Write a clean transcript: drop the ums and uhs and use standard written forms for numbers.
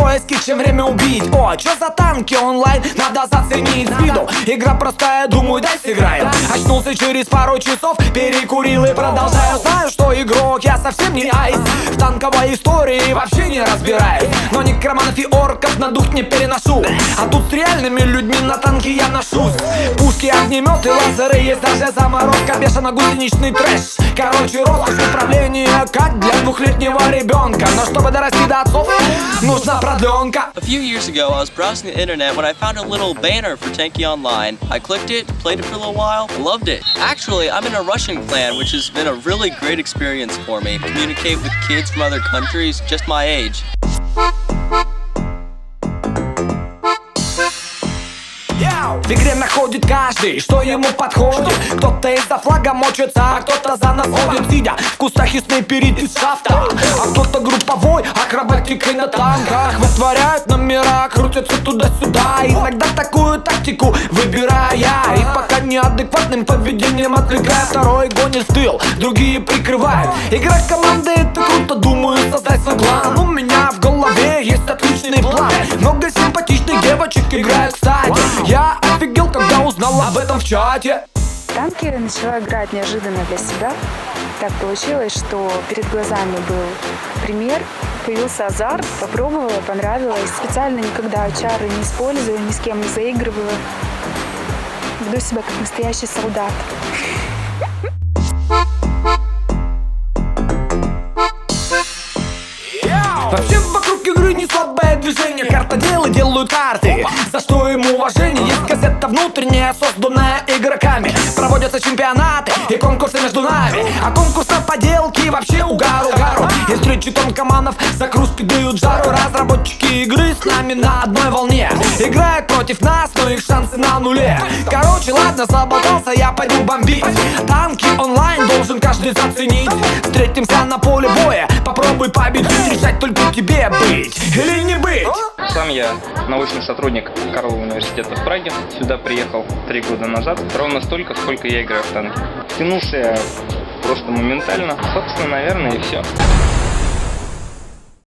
поиски, чем время убить. О, чё за танки онлайн, надо заценить с виду. Игра простая, думаю, дай сыграем. Очнулся через пару часов, перекурил и продолжаю. Знаю, что игрок, я совсем не айс. В танковой истории вообще не разбираюсь. Но некроманов и орков на дух не переношу. А тут с реальными людьми на танке я ношусь. Пушки, огнеметы, лазеры, есть даже заморозка, бешено-гусеничный трэш. Короче, роскошь управления, как для двухлетнего ребенка. Но чтобы дорасти до отцов, нужна продленка. A few years ago, I was browsing the internet when I found a little banner for Tanky Online. I clicked it, played it for a little while, and loved it. Actually, I'm in a Russian clan, which has been a really great experience for me. Communicate with kids from other countries, just my age. В игре находит каждый, что ему подходит. Кто-то из-за флага мочится, а кто-то за нас ходит, сидя в кустах и снайперит из шафта. А кто-то групповой, акробатикой на танках вытворяют номера, крутятся туда-сюда. Иногда такую тактику выбирая, и пока неадекватным поведением отвлекая, второй гонит в тыл, другие прикрывают. Игра команды — это круто, думаю, создать свой клан. У меня в голове есть отличный план. Много симпатичных девочек играют, кстати. Я офигел, когда узнал об этом в чате. Танки начала играть неожиданно для себя. Так получилось, что перед глазами был пример, появился азарт, попробовала, понравилось. Специально никогда чары не использую, ни с кем не заигрываю. Веду себя как настоящий солдат. Вообще вокруг игры не слабое движение. Картоделы делают карты, за что им уважение. Есть кассета внутренняя, созданная игроками. Проводятся чемпионаты и конкурсы между нами. А конкурс на поделки вообще угару. Из встречи тонкоманов за кружки дают жару. Разработчики игры с нами на одной волне. Играют против нас, но их шансы на нуле. Короче, ладно, заболтался, я пойду бомбить. Танки онлайн должен каждый заценить. Встретимся на поле боя, попробуй победить. Решать только тебе быть или не быть. Сам я научный сотрудник Карлова университета в Праге. Сюда приехал 3 года назад. Ровно столько, сколько я играю в танки. Втянулся я просто моментально. Собственно, наверное, и все.